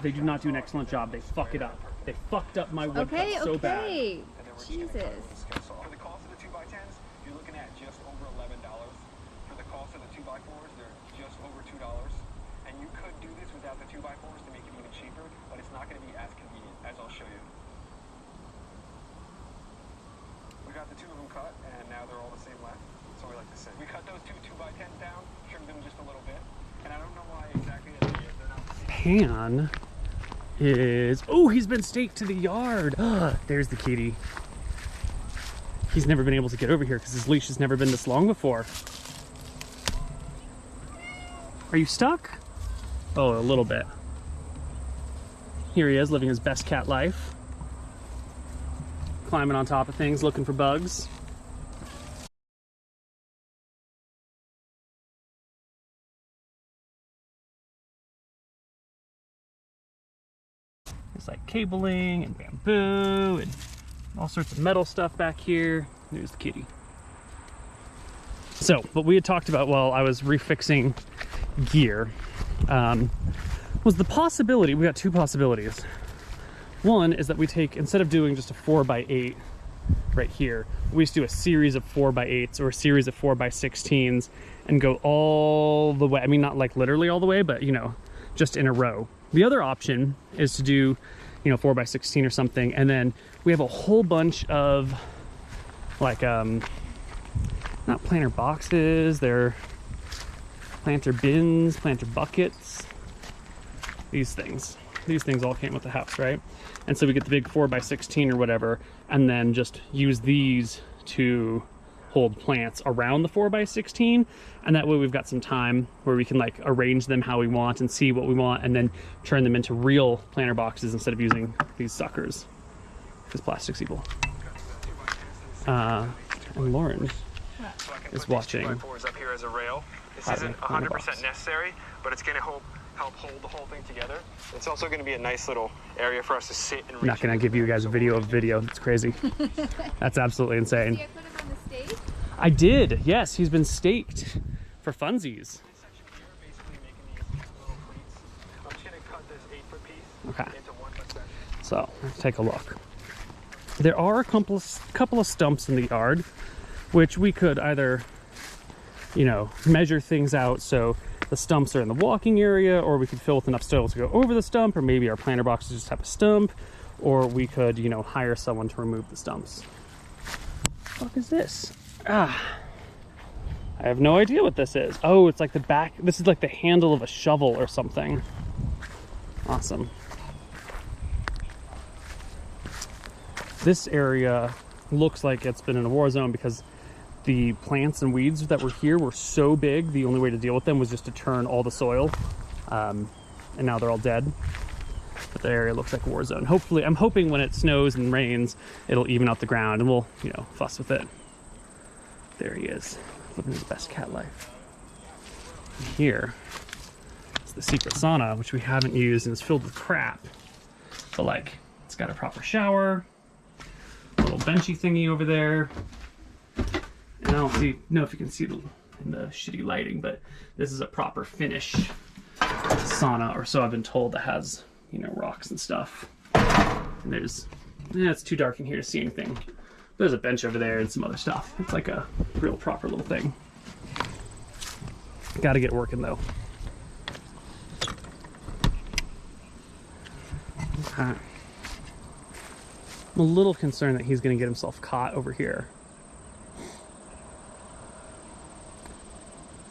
They do not do an excellent job. They fuck it up. They fucked up my wood cut so bad. Okay. Jesus. For the cost of the 2x10s, you're looking at just over $11. For the cost of the 2x4s, they're just over $2. And you could do this without the 2x4s to make it even cheaper, but it's not going to be as convenient, as I'll show you. We got the two of them cut, and now they're all the same length. That's what we like to say. We cut those two 2x10s down, trimmed them just a little bit, and I don't know why exactly they're not the same. Pan is, oh, he's been staked to the yard. There's the kitty. He's never been able to get over here because his leash has never been this long before. Are you stuck? Oh, a little bit. Here he is, living his best cat life. Climbing on top of things, looking for bugs. There's like cabling and bamboo and all sorts of metal stuff back here. There's the kitty. So, what we had talked about while I was refixing gear was the possibility, we got two possibilities. One is that we take, instead of doing just a 4x8 right here, we just do a series of 4x8s or a series of 4x16s and go all the way. I mean, not like literally all the way, but you know, just in a row. The other option is to do, you know, 4x16 or something, and then we have a whole bunch of like not planter boxes, they're planter bins, planter buckets. These things all came with the house, right? And so we get the big 4x16 or whatever, and then just use these to hold plants around the 4x16, and that way we've got some time where we can like arrange them how we want and see what we want, and then turn them into real planter boxes instead of using these suckers because plastic's evil. And Lauren is watching. Up here as a rail. This isn't 100% necessary, but it's going to help hold the whole thing together. It's also going to be a nice little area for us to sit and reach. I'm not going to give you guys a video of video. That's crazy. That's absolutely insane. Did you put him on the stake? I did. Yes, he's been staked for funsies. Okay. So let's take a look. There are a couple of stumps in the yard, which we could either, you know, measure things out so the stumps are in the walking area, or we could fill with enough soil to go over the stump, or maybe our planter boxes just have a stump, or we could, you know, hire someone to remove the stumps. What the fuck is this? I have no idea what this is. Oh, it's like the back. This is like the handle of a shovel or something. Awesome. This area looks like it's been in a war zone because the plants and weeds that were here were so big, the only way to deal with them was just to turn all the soil. And now they're all dead. But the area looks like a war zone. Hopefully, I'm hoping when it snows and rains, it'll even out the ground and we'll, you know, fuss with it. There he is, living his best cat life. And here is the secret sauna, which we haven't used and is filled with crap. But like, it's got a proper shower, a little benchy thingy over there. And I don't know if you can see in the shitty lighting, but this is a proper Finnish sauna, or so I've been told, that has, you know, rocks and stuff. And there's, it's too dark in here to see anything. There's a bench over there and some other stuff. It's like a real proper little thing. Gotta get working though. Okay. I'm a little concerned that he's gonna get himself caught over here.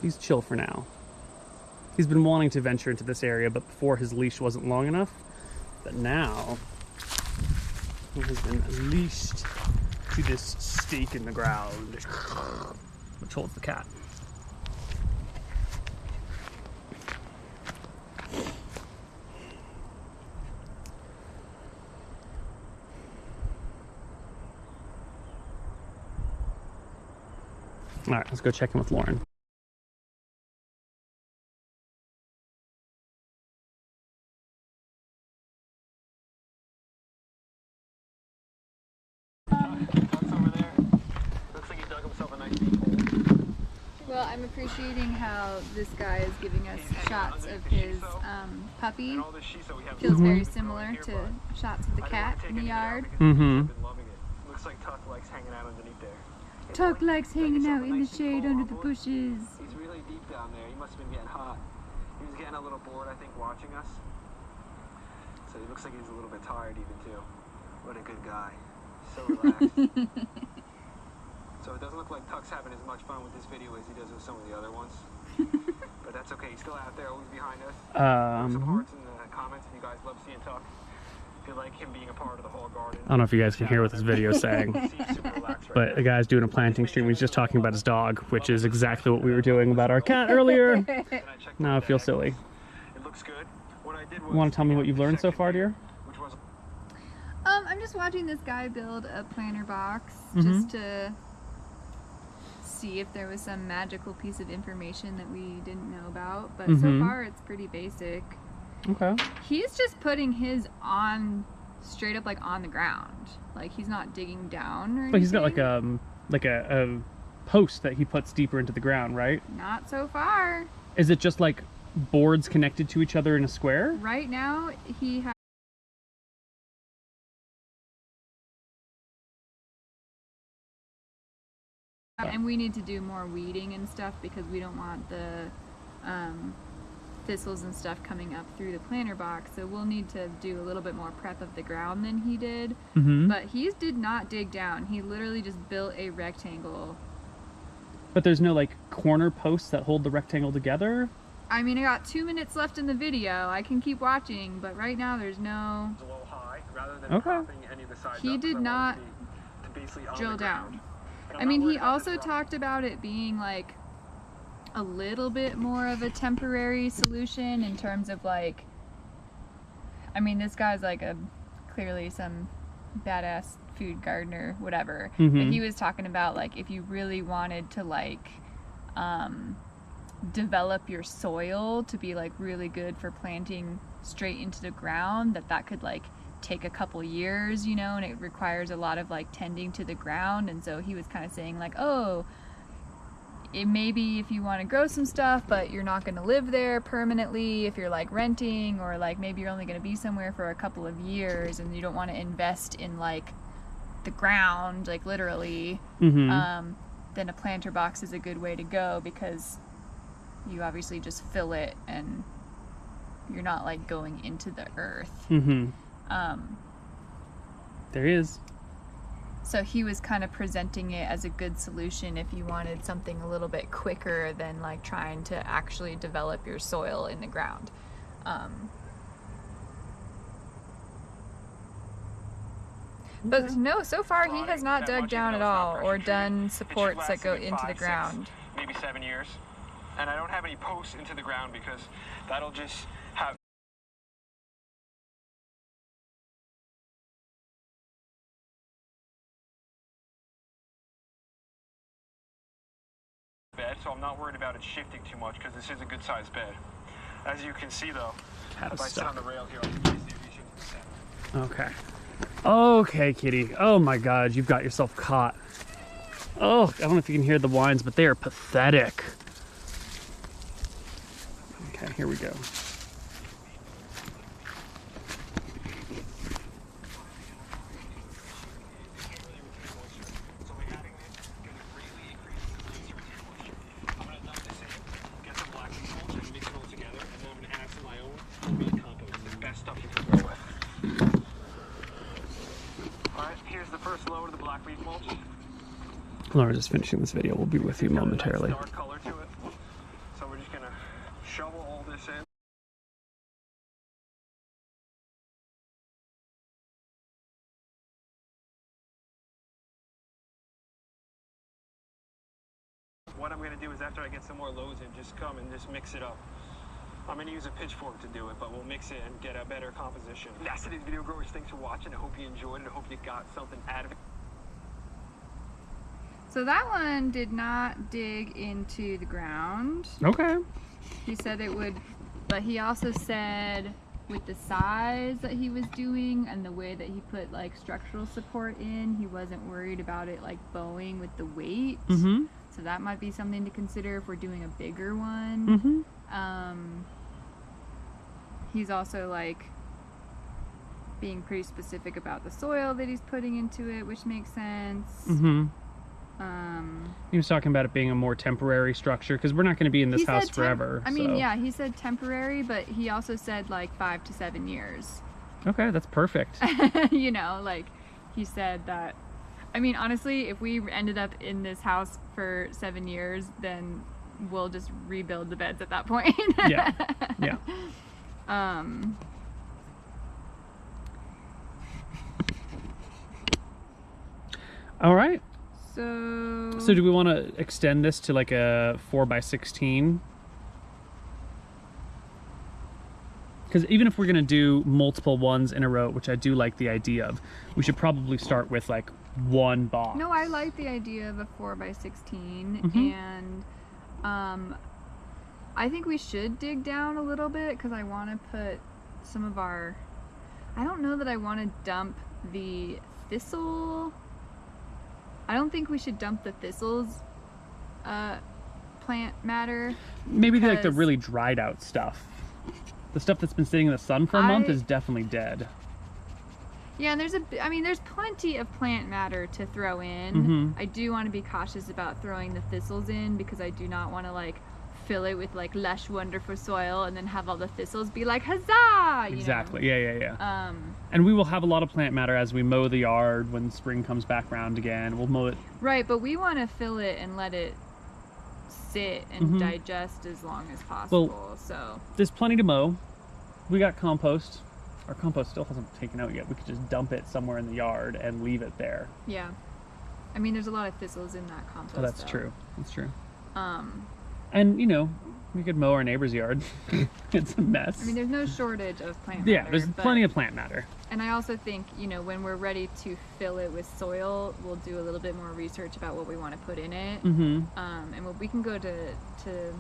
He's chill for now. He's been wanting to venture into this area, but before his leash wasn't long enough. But now he has been leashed to this stake in the ground, which holds the cat. All right, let's go check in with Lauren. Well, I'm appreciating how this guy is giving us shots of his puppy. And all this shiso we have Feels is very growing similar here, to but shots of the I don't cat wanna take in the anything out yard. because the kids have been loving it. Looks like Tuck likes hanging out underneath there. Hey, Tuck boy, likes get hanging yourself out a in the nice and shade cold, under huh, the boy? bushes. He's really deep down there. He must have been getting hot. He was getting a little bored, I think, watching us. So he looks like he's a little bit tired even too. What a good guy. So relaxed. So it doesn't look like Tuck's having as much fun with this video as he does with some of the other ones. But that's okay. He's still out there, always behind us. Put some hearts in the comments if you guys love seeing Tuck. If you like him being a part of the whole garden. I don't know if you guys can hear what this video is saying, but the guy's doing a planting stream. He's just talking about his dog, which is exactly what we were doing about our cat earlier. Now I feel silly. It looks good. What I did was You want to tell me what you've learned so far, dear? which was I'm just watching this guy build a planter box just to see if there was some magical piece of information that we didn't know about, but so far it's pretty basic. Okay. He's just putting his on straight up like on the ground. Like he's not digging down or anything. But he's got like a post that he puts deeper into the ground, right? Not so far. Is it just like boards connected to each other in a square? Right now he has and we need to do more weeding and stuff because we don't want the thistles and stuff coming up through the planter box, so we'll need to do a little bit more prep of the ground than he did. But he did not dig down. He literally just built a rectangle. But there's no like corner posts that hold the rectangle together? I mean, I got 2 minutes left in the video. I can keep watching, but right now there's no... a little high rather than Okay. propping any of the sides He up, did 'cause I not wanted it to be basically on drill the ground. down. But I'm I not mean, worried he about also this rock. talked about it being like a little bit more of a temporary solution in terms of like, I mean, this guy's like clearly some badass food gardener, whatever. But he was talking about like if you really wanted to like develop your soil to be like really good for planting straight into the ground, that could like take a couple years, you know, and it requires a lot of like tending to the ground. And so he was kind of saying like, oh, it maybe if you want to grow some stuff but you're not going to live there permanently, if you're like renting, or like maybe you're only going to be somewhere for a couple of years and you don't want to invest in like the ground, like literally, then a planter box is a good way to go because you obviously just fill it and you're not like going into the earth. There is. So he was kind of presenting it as a good solution if you wanted something a little bit quicker than like trying to actually develop your soil in the ground. But no, so far he has not dug down at all or done supports that go into the ground. Maybe 7 years. And I don't have any posts into the ground because that'll just have bed, so I'm not worried about it shifting too much because this is a good sized bed. As you can see though, Cat if is I sit on stuck. the rail here, I can see the vision in the center. Okay. Okay, kitty. Oh my god, you've got yourself caught. Oh, I don't know if you can hear the whines, but they are pathetic. Okay, here we go. So by adding this, it's going to greatly increase the producer retain moisture. I'm going to dump this in, get some black mulch, and mix it all together, and then I'm going to add some of my own homemade compost. It's the best stuff you can grow with. Alright, here's the first load of the black leaf mulch. Laura's just finishing this video. We'll be with you It's got a momentarily. nice dark color to it. So we're just going to shovel all this in. What I'm going to do is after I get some more loads in, just come and just mix it up. I'm going to use a pitchfork to do it, but we'll mix it and get a better composition. That's today's video, growers. Thanks for watching. I hope you enjoyed it. I hope you got something out of it. So that one did not dig into the ground. Okay. He said it would, but he also said with the size that he was doing and the way that he put like structural support in, he wasn't worried about it like bowing with the weight. So that might be something to consider if we're doing a bigger one. He's also like being pretty specific about the soil that he's putting into it, which makes sense. He was talking about it being a more temporary structure because we're not going to be in this house forever. I mean, yeah, he said temporary, but he also said like 5 to 7 years. Okay, that's perfect. You know, like he said that. I mean, honestly, if we ended up in this house for 7 years, then we'll just rebuild the beds at that point. Yeah. All right. So do we want to extend this to like a 4x16? Because even if we're going to do multiple ones in a row, which I do like the idea of, we should probably start with like one box. No, I like the idea of a 4x16, and I think we should dig down a little bit because I want to put some of our. I don't know that I want to dump the thistle. I don't think we should dump the thistles plant matter. Maybe like the really dried out stuff. The stuff that's been sitting in the sun for a month is definitely dead. Yeah, and there's plenty of plant matter to throw in. I do want to be cautious about throwing the thistles in because I do not want to like fill it with like lush, wonderful soil and then have all the thistles be like, huzzah! Exactly. Yeah. And we will have a lot of plant matter as we mow the yard when spring comes back around again. We'll mow it. Right, but we want to fill it and let it sit and digest as long as possible. Well, so there's plenty to mow. We got compost. Our compost still hasn't taken out yet. We could just dump it somewhere in the yard and leave it there. Yeah. I mean, there's a lot of thistles in that compost. Oh, that's true. That's true. And, you know, we could mow our neighbor's yard. It's a mess. I mean, there's no shortage of plant matter. Yeah, there's plenty of plant matter. And I also think, you know, when we're ready to fill it with soil, we'll do a little bit more research about what we want to put in it. And we can go to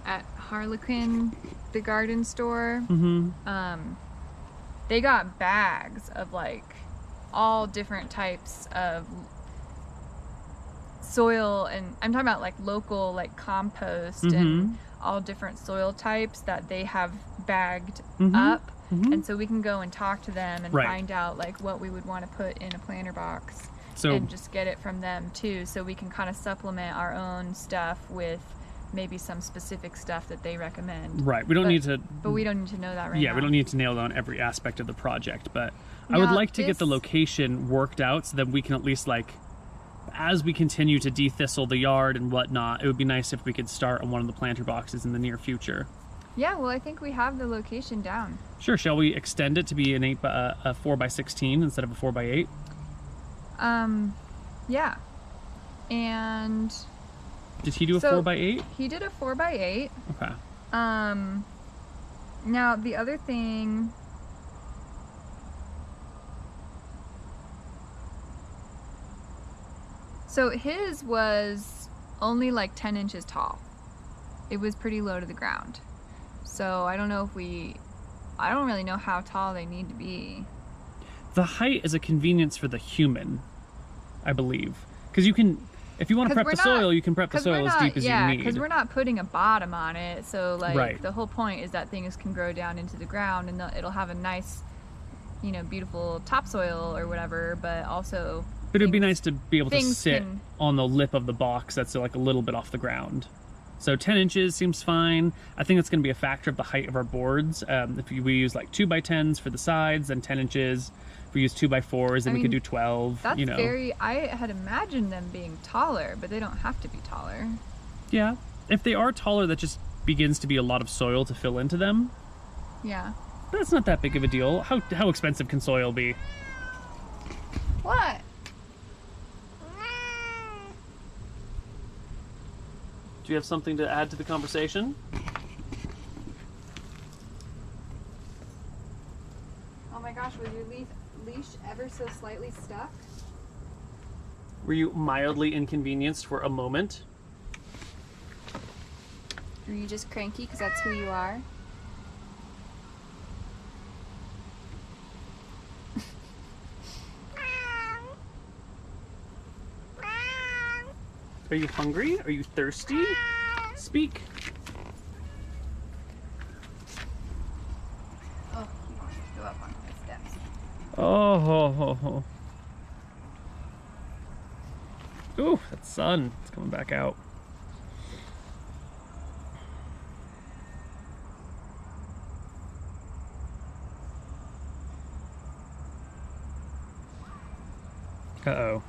at Harlequin, the garden store. They got bags of like all different types of soil, and I'm talking about like local like compost and all different soil types that they have bagged up. And so we can go and talk to them and find out like what we would want to put in a planter box and just get it from them too, so we can kind of supplement our own stuff with maybe some specific stuff that they recommend. Right. We don't need to. But we don't need to know that right now. Yeah, we don't need to nail down every aspect of the project, but I would like to get the location worked out so that we can at least like, as we continue to de-thistle the yard and whatnot, it would be nice if we could start on one of the planter boxes in the near future. Yeah, well, I think we have the location down. Sure. Shall we extend it to be a 4x16 instead of a 4x8? Yeah. And did he do a 4x8? He did a 4x8. Okay. Now the other thing. So his was only like 10 inches tall. It was pretty low to the ground. So I don't know if I don't really know how tall they need to be. The height is a convenience for the human, I believe. Because you can, if you want to prep the soil, you can prep the soil as deep as you need. Yeah, because we're not putting a bottom on it. So like the whole point is that things can grow down into the ground and it'll have a nice, you know, beautiful topsoil or whatever, but also... But it'd be nice to be able to sit on the lip of the box that's like a little bit off the ground. So 10 inches seems fine. I think it's going to be a factor of the height of our boards. If we use like 2x10s for the sides, then 10 inches. If we use 2x4s, then we could do 12. That's I had imagined them being taller, but they don't have to be taller. Yeah. If they are taller, that just begins to be a lot of soil to fill into them. Yeah. That's not that big of a deal. How expensive can soil be? What? Do you have something to add to the conversation? Oh my gosh, was your leash ever so slightly stuck? Were you mildly inconvenienced for a moment? Were you just cranky because that's who you are? Are you hungry? Are you thirsty? Speak. Oh, he wants to go up onto the steps. Oh, ho, ho, ho. Ooh, that sun. It's coming back out. Uh-oh.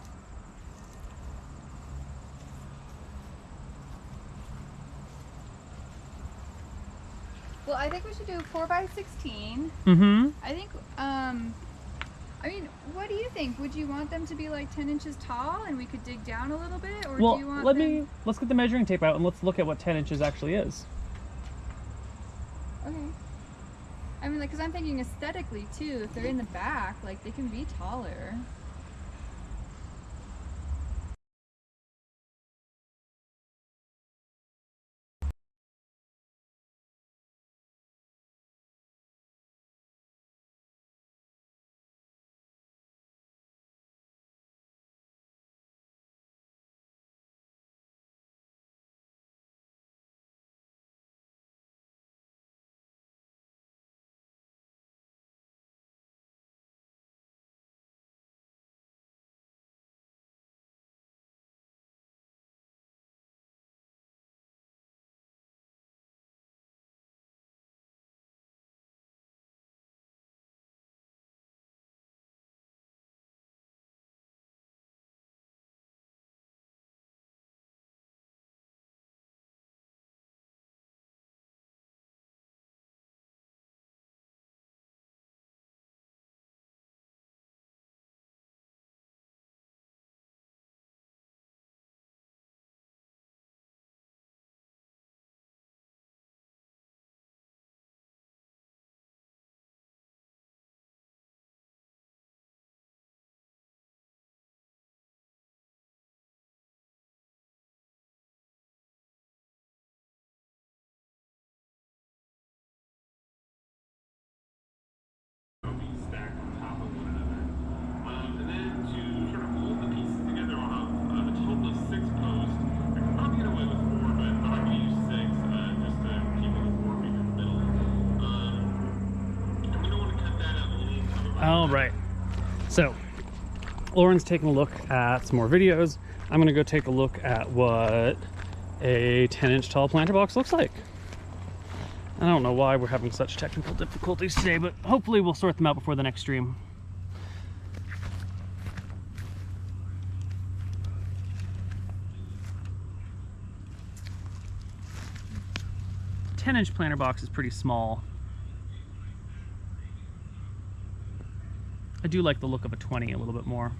Well, I think we should do 4x16. Mm-hmm. I think, I mean, what do you think? Would you want them to be like 10 inches tall and we could dig down a little bit? Or Well, do you want let's get the measuring tape out and let's look at what 10 inches actually is. Okay. I mean, like, because I'm thinking aesthetically too, if they're in the back, like, they can be taller. All right. So, Lauren's taking a look at some more videos. I'm gonna go take a look at what a 10-inch tall planter box looks like. I don't know why we're having such technical difficulties today, but hopefully we'll sort them out before the next stream. A 10-inch planter box is pretty small. I do like the look of a 20 a little bit more.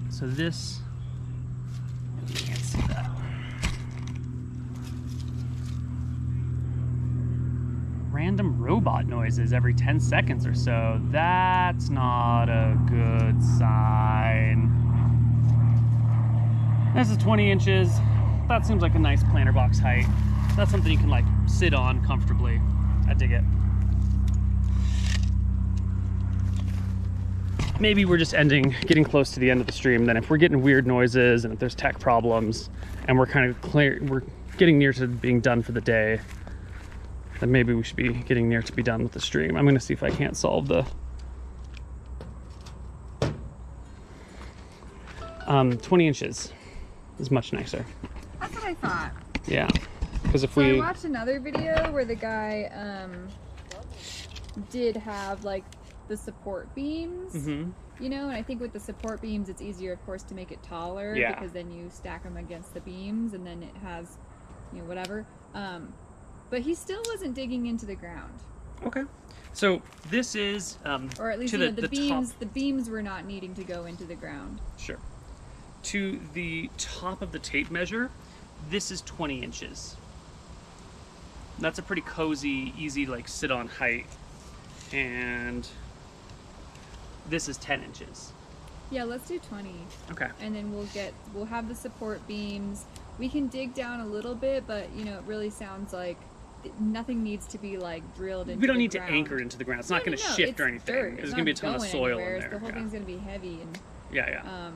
So this, you can't see that. Random robot noises every 10 seconds or so. That's not a good sign. This is 20 inches. That seems like a nice planter box height. That's something you can like sit on comfortably. I dig it. Maybe we're just getting close to the end of the stream. Then if we're getting weird noises and if there's tech problems and we're kind of we're getting near to being done for the day, then maybe we should be getting near to be done with the stream. I'm gonna see if I can't solve the 20 inches is much nicer. That's what I thought. Yeah, because if So we I watched another video where the guy did have like the support beams, you know, and I think with the support beams it's easier of course to make it taller, Yeah. because then you stack them against the beams and then it has, you know, whatever, but he still wasn't digging into the ground. Okay. So this is Or at least to you know, the beams. top. The beams were not needing to go into the ground. Sure. To the top of the tape measure, this is 20 inches. That's a pretty cozy, easy, like sit on height. And this is 10 inches. Yeah, let's do 20. Okay. And then we'll have the support beams. We can dig down a little bit, but you know, it really sounds like nothing needs to be like drilled into the ground. We don't need to anchor it into the ground. It's not going to shift it's or anything. dirt. There's It's going to be a not ton of going soil anywhere. in there. The whole Yeah. thing's going to be heavy and Yeah.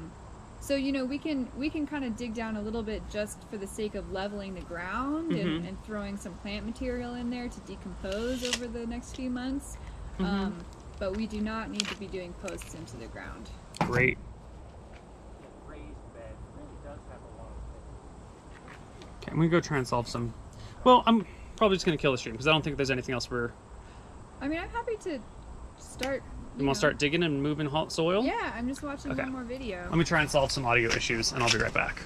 so you know, we can kind of dig down a little bit just for the sake of leveling the ground and throwing some plant material in there to decompose over the next few months. But we do not need to be doing posts into the ground. Great. Raised bed really does have a lot of things. Okay, I'm going to go try and solve some. Well, I'm probably just going to kill the stream because I don't think there's anything else we're. I mean, I'm happy to start. You want to start digging and moving soil? Yeah, I'm just watching Okay. one more video. Let me try and solve some audio issues and I'll be right back.